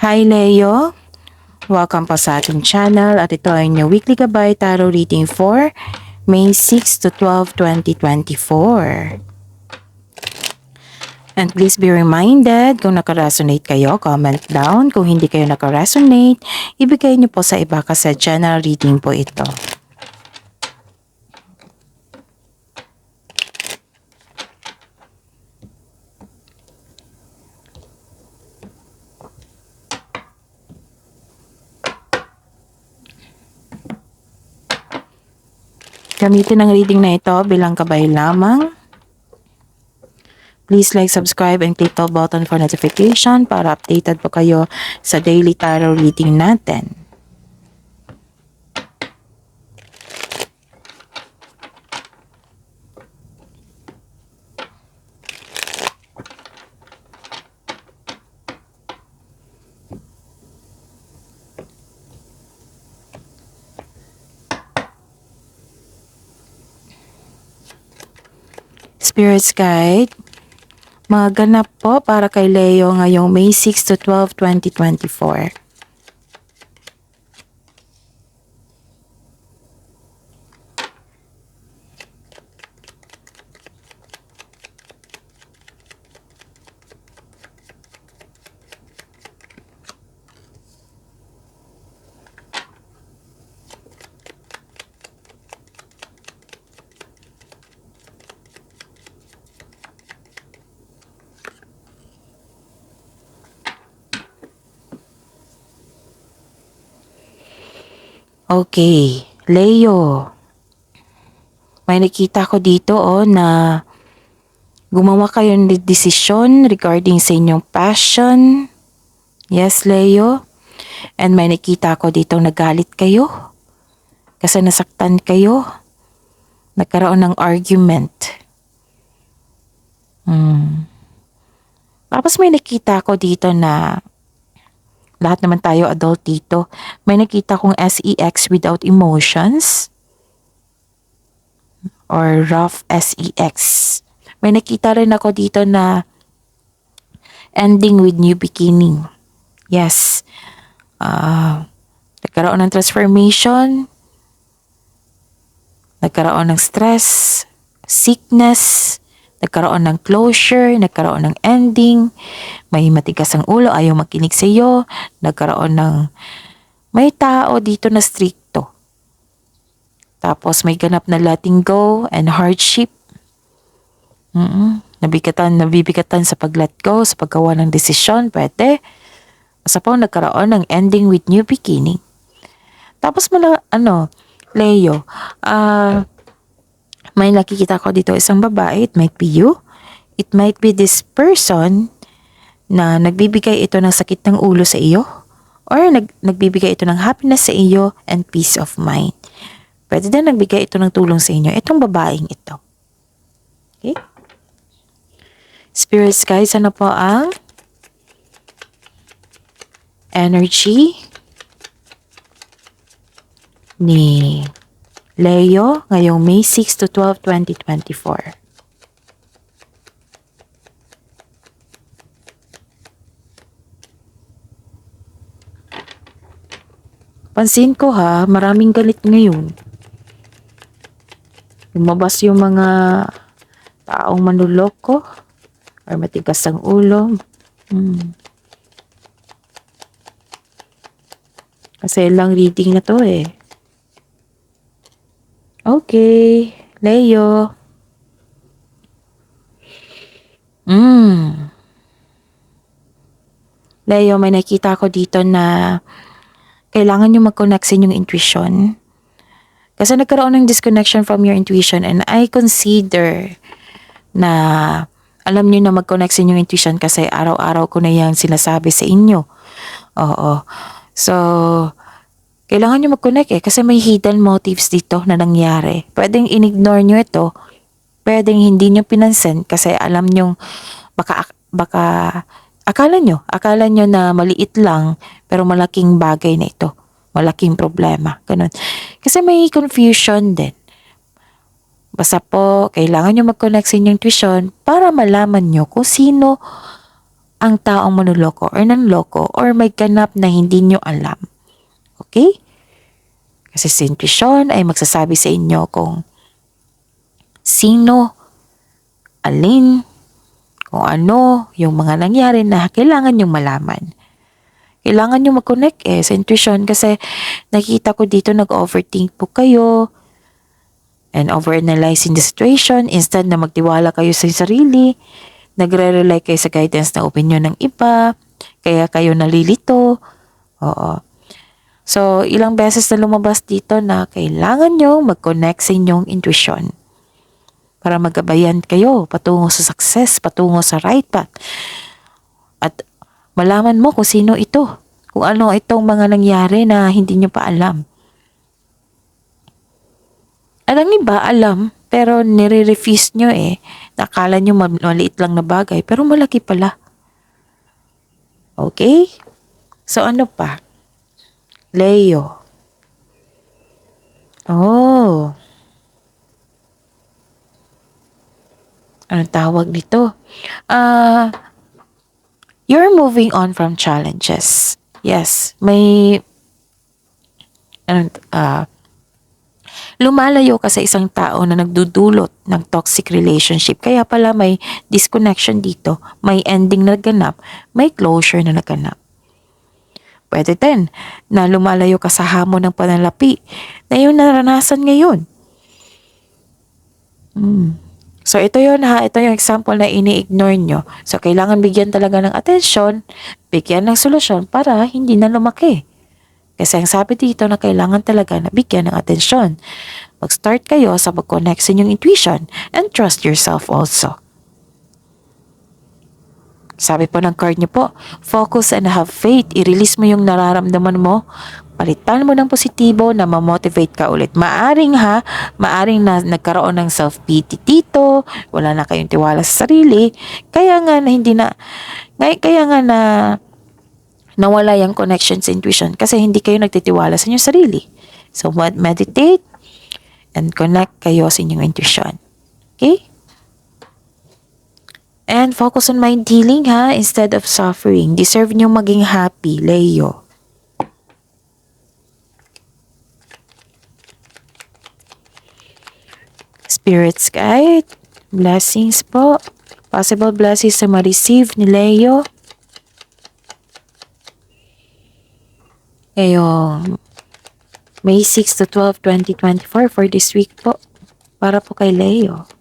Hi Leo! Welcome po sa ating channel at ito ay inyong weekly gabay tarot reading for May 6 to 12, 2024. And please be reminded, kung nakaresonate kayo, comment down. Kung hindi kayo nakaresonate, ibigay niyo po sa iba kasi general reading po ito. Gamitin ang reading na ito bilang gabay lamang. Please like, subscribe, and click the button for notification para updated po kayo sa daily tarot reading natin. Spirits Guide, mga ganap po para kay Leo ngayong May 6 to 12, 2024. Okay, Leo. May nakita ko dito na gumawa kayo ng desisyon regarding sa inyong passion. Yes, Leo. And may nakita ko dito nagalit kayo kasi nasaktan kayo. Nagkaroon ng argument. Tapos may nakita ko dito na lahat naman tayo adult dito. May nakita kong SEX without emotions. Or rough SEX. May nakita rin ako dito na ending with new beginning. Yes. Nagkaroon ng transformation. Nagkaroon ng stress. Sickness. Nagkaroon ng closure, nagkaroon ng ending, may matigas ang ulo, ayaw makinig sa iyo, nagkaroon ng may tao dito na stricto. Tapos may ganap na letting go and hardship. Nabibigatan sa pag-let go, sa paggawa ng desisyon, pwede. Basta po nagkaroon ng ending with new beginning. Tapos Leo, may nakikita ko dito isang babae, it might be you. It might be this person na nagbibigay ito ng sakit ng ulo sa iyo or nagbibigay ito ng happiness sa iyo and peace of mind. Pwede din nagbigay ito ng tulong sa inyo, itong babaeng ito. Okay? Spirits guys, ano po ang energy ni Leo ngayong May 6 to 12, 2024. Pansin ko maraming galit ngayon. Lumabas yung mga taong manloloko or matigas ang ulo. Kasi lang reading na to Okay, Leo. Leo, may nakita ko dito na kailangan nyo mag-connect sa inyong intuition. Kasi nagkaroon ng disconnection from your intuition and I consider na alam nyo na mag-connect sa inyong intuition kasi araw-araw ko na yung sinasabi sa inyo. Oo. So, kailangan nyo mag-connect kasi may hidden motives dito na nangyari. Pwedeng in-ignore nyo ito. Pwedeng hindi nyo pinansin kasi alam nyo baka akala nyo na maliit lang pero malaking bagay na ito. Malaking problema. Ganun. Kasi may confusion din. Basta po, kailangan nyo mag-connect sa inyong intuition para malaman nyo kung sino ang taong manuloko or nanloko or may ganap na hindi nyo alam. Okay? Kasi si intuition ay magsasabi sa inyo kung sino, alin, kung ano yung mga nangyari na kailangan nyong malaman. Kailangan nyo mag-connect sa intuition kasi nakita ko dito nag-overthink po kayo and overanalyzing the situation instead na magtiwala kayo sa sarili, nagre-rely kayo sa guidance na opinion ng iba, kaya kayo nalilito. Oo. So, ilang beses na lumabas dito na kailangan nyo mag-connect sa inyong intuition para magabayan kayo patungo sa success, patungo sa right path. At malaman mo kung sino ito, kung ano itong mga nangyari na hindi nyo pa alam. Alam iba, alam, pero nire-refuse nyo Nakala nyo maliit lang na bagay, pero malaki pala. Okay? So ano pa? Leo. Oh. Anong tawag nito? You're moving on from challenges. Yes, may lumalayo ka sa isang tao na nagdudulot ng toxic relationship. Kaya pala may disconnection dito, may ending na naganap, may closure na naganap. Pwede din na lumalayo ka sa hamon ng panalapi na yung naranasan ngayon. So ito yun ito yung example na ini-ignore nyo. So kailangan bigyan talaga ng atensyon, bigyan ng solusyon para hindi na lumaki. Kasi ang sabi dito na kailangan talaga na bigyan ng atensyon. Mag-start kayo sa mag-connect sa inyong intuition and trust yourself also. Sabi po ng card niyo po, focus and have faith. I-release mo yung nararamdaman mo. Palitan mo ng positibo na ma-motivate ka ulit. Maaring na nagkaroon ng self-pity dito. Wala na kayong tiwala sa sarili. Kaya nga na nawala yung connection sa intuition kasi hindi kayo nagtitiwala sa inyong sarili. So, meditate and connect kayo sa inyong intuition. Okay? And focus on mind healing instead of suffering. Deserve nyo maging happy, Leo. Spirits guide, blessings po. Possible blessings na ma-receive ni Leo. Ngayong May 6 to 12, 2024 for this week po. Para po kay Leo.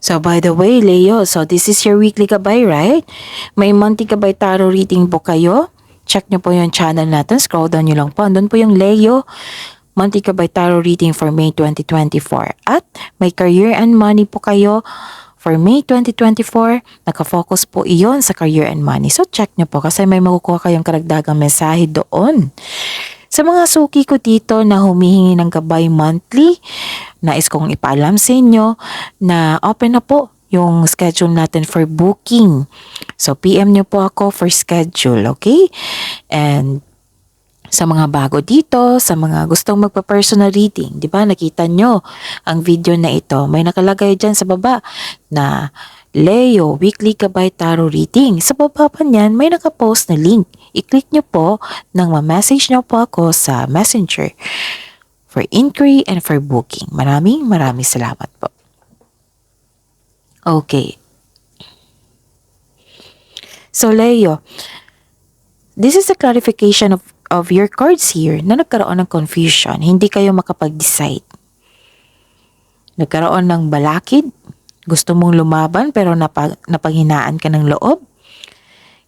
So, by the way, Leo, so this is your weekly gabay, right? May monthly gabay tarot reading po kayo. Check nyo po yung channel natin. Scroll down nyo lang po. Andun po yung Leo monthly gabay tarot reading for May 2024. At may career and money po kayo for May 2024. Nakafocus po iyon sa career and money. So, check nyo po kasi may makukuha kayong karagdagang mensahe doon. Sa mga suki ko dito na humihingi ng gabay monthly, nais kong ipaalam sa inyo na open na po yung schedule natin for booking. So, PM nyo po ako for schedule, okay? And sa mga bago dito, sa mga gustong magpa-personal reading, di ba? Nakita nyo ang video na ito. May nakalagay dyan sa baba na Leo Weekly Gabay Tarot Reading. Sa baba pa niyan, may nakapost na link. I-click nyo po nang ma-message nyo po ako sa Messenger for inquiry and for booking. Maraming salamat po. Okay. So Leo, this is a clarification of your cards here na nagkaroon ng confusion. Hindi kayo makapag-decide. Nagkaroon ng balakid. Gusto mong lumaban pero napanghinaan ka ng loob.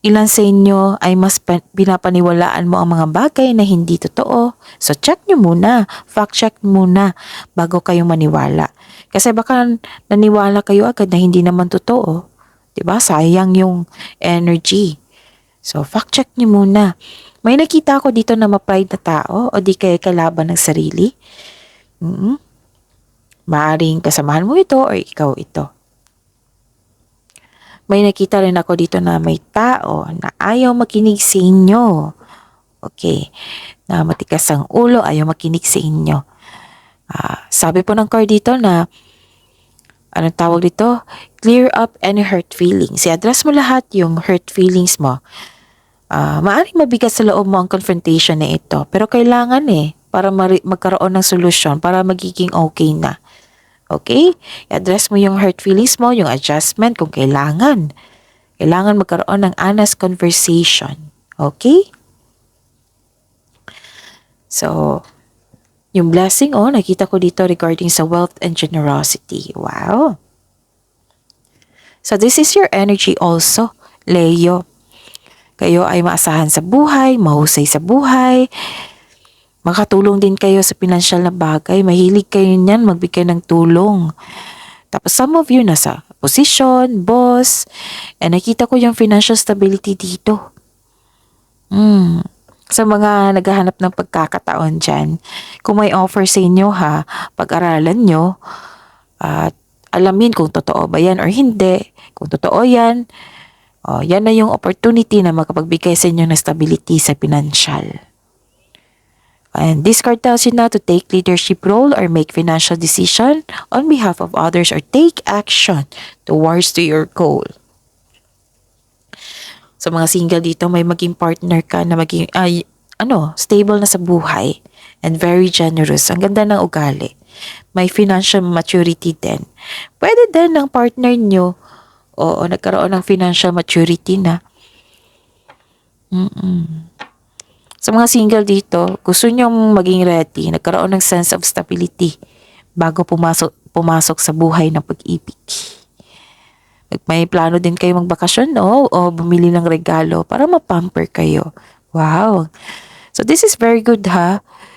Ilan sa inyo ay mas pinapaniwalaan mo ang mga bagay na hindi totoo. So check nyo muna, fact check muna bago kayo maniwala. Kasi baka naniwala kayo agad na hindi naman totoo. 'Di ba? Sayang yung energy. So fact check nyo muna. May nakita ako dito na ma-pride na tao o di kaya kalaban ng sarili. Maaring kasamahan mo ito or ikaw ito. May nakita rin ako dito na may tao na ayaw makinig sa inyo. Okay. Na matikas ang ulo, ayaw makinig sa inyo. Sabi po ng card dito na, anong tawag dito? Clear up any hurt feelings. I-address mo lahat yung hurt feelings mo. Maaaring mabigat sa loob mo ang confrontation na ito. Pero kailangan para magkaroon ng solusyon, para magiging okay na. Okay? I-address mo yung hurt feelings mo, yung adjustment kung kailangan. Kailangan magkaroon ng honest conversation. Okay? So, yung blessing, nakita ko dito regarding sa wealth and generosity. Wow! So, this is your energy also, Leo. Kayo ay maasahan sa buhay, mahusay sa buhay, makatulong din kayo sa pinansyal na bagay. Mahilig kayo niyan magbigay ng tulong. Tapos some of you nasa position, boss, and nakita ko yung financial stability dito. Sa mga naghahanap ng pagkakataon dyan, kung may offer sa inyo pag-aralan nyo at alamin kung totoo ba yan or hindi. Kung totoo yan, yan na yung opportunity na makapagbigay sa inyo ng stability sa financial. And this card tells you now to take leadership role or make financial decision on behalf of others or take action towards to your goal. Sa mga single dito, may maging partner ka na maging, stable na sa buhay and very generous. Ang ganda ng ugali. May financial maturity din. Pwede din ng partner nyo, nagkaroon ng financial maturity na. Sa mga single dito, gusto nyong maging ready, nagkaroon ng sense of stability bago pumasok sa buhay ng pag-ibig. May plano din kayo magbakasyon o bumili ng regalo para mapamper kayo. Wow! So this is very good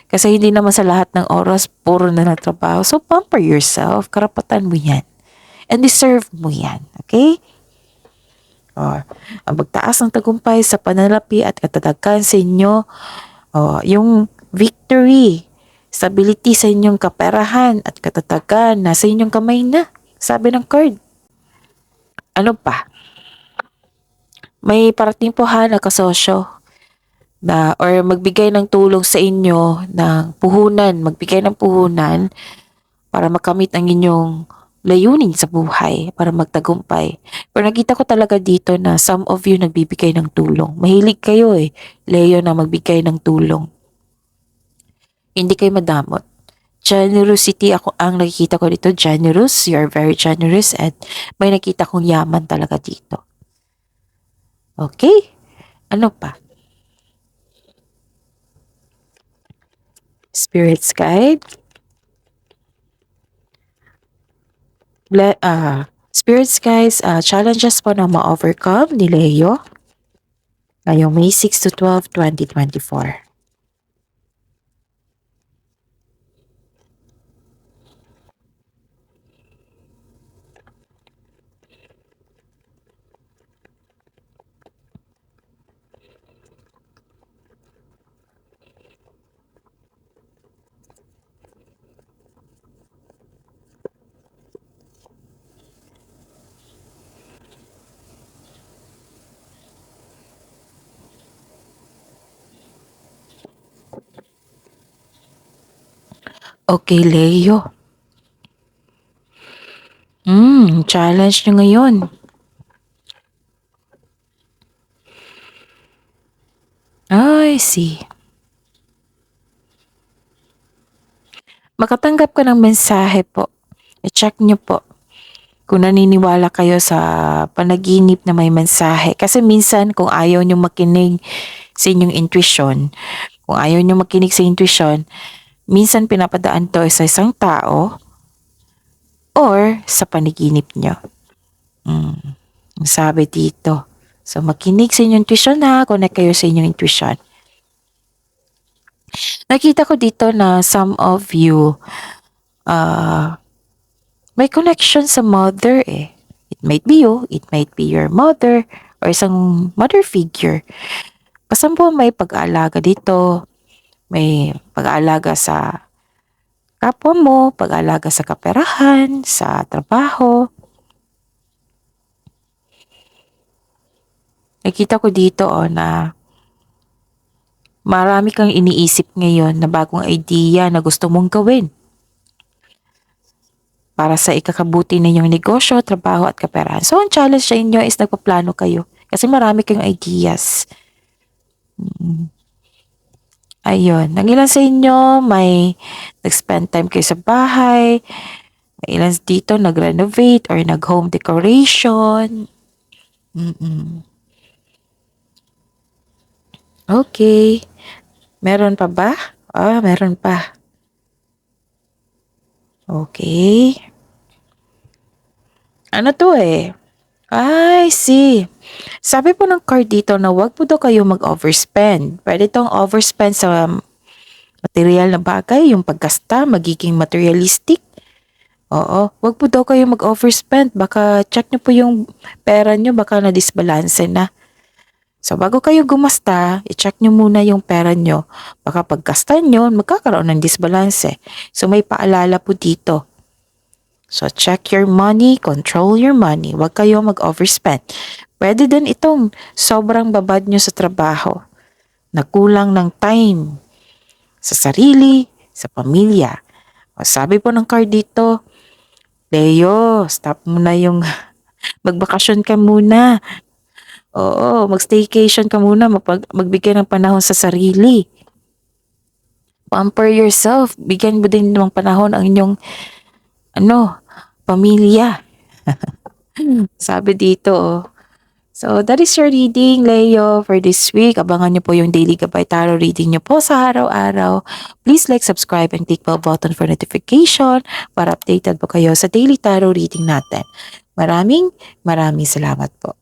kasi hindi naman sa lahat ng oras puro na trabaho. So pamper yourself, karapatan mo yan. And deserve mo yan. Okay? Ang magtaas ng tagumpay sa panalapi at katatagan sa inyo, yung victory, stability sa inyong kaperahan at katatagan nasa inyong kamay na. Sabi ng card. Ano pa? May parating po na kasosyo na or magbigay ng tulong sa inyo ng puhunan, magbigay ng puhunan para makamit ang inyong layunin sa buhay, para magtagumpay. Pero nakita ko talaga dito na some of you nagbibigay ng tulong. Mahilig kayo Leo, na magbigay ng tulong. Hindi kayo madamot. Generosity ang nakikita ko dito. Generous, you are very generous and may nakita kong yaman talaga dito. Okay? Ano pa? Spirit's guide. Spirit's guides, challenges po na ma-overcome ni Leo ngayong May 6 to 12, 2024. Okay, Leo. Challenge nyo ngayon. I see. Makatanggap ka ng mensahe po. I-check nyo po kung naniniwala kayo sa panaginip na may mensahe. Kasi minsan kung ayaw nyo makinig sa inyong intuition, kung ayaw nyo makinig sa intuition, minsan pinapadaan to sa isang tao or sa panaginip nyo. Sabi dito. So makinig sa inyong intuition connect kayo sa inyong intuition. Nakita ko dito na some of you may connection sa mother It might be you, it might be your mother, or isang mother figure. Pasampo may pag-aalaga dito, may pag-aalaga sa kapwa mo, pag-alaga sa kaperahan, sa trabaho. Nakita ko dito na marami kang iniisip ngayon na bagong idea na gusto mong gawin para sa ikakabuti ng iyong negosyo, trabaho at kaperahan. So, ang challenge sa inyo is nagpaplano kayo kasi marami kayong ideas. Ayun, ng ilan sa inyo may nag-spend time kayo sa bahay, may ilan dito nag-renovate or nag-home decoration. Okay. Meron pa ba? Meron pa. Okay. Ano to I see. Sabi po ng card dito na wag po daw kayo mag-overspend. Pwede tong overspend sa material na bagay, yung paggasta, magiging materialistic. Oo, wag po daw kayo mag-overspend. Baka check nyo po yung pera nyo, baka na-disbalance na. So, bago kayo gumasta, i-check nyo muna yung pera nyo. Baka paggasta nyo, magkakaroon ng disbalance. So, may paalala po dito. So, check your money, control your money. Huwag kayo mag-overspend. Pwede din itong sobrang babad nyo sa trabaho. Nakulang ng time sa sarili, sa pamilya. O, sabi po ng card dito, Leo, stop mo na yung magbakasyon ka muna. Oo, mag-staycation ka muna, magbigay ng panahon sa sarili. Pamper yourself. Bigyan mo din ng panahon ang inyong pamilya. Sabi dito. So, that is your reading, Leo, for this week. Abangan nyo po yung Daily Gabay Tarot reading nyo po sa araw-araw. Please like, subscribe, and click bell button for notification para updated po kayo sa Daily Tarot reading natin. Maraming salamat po.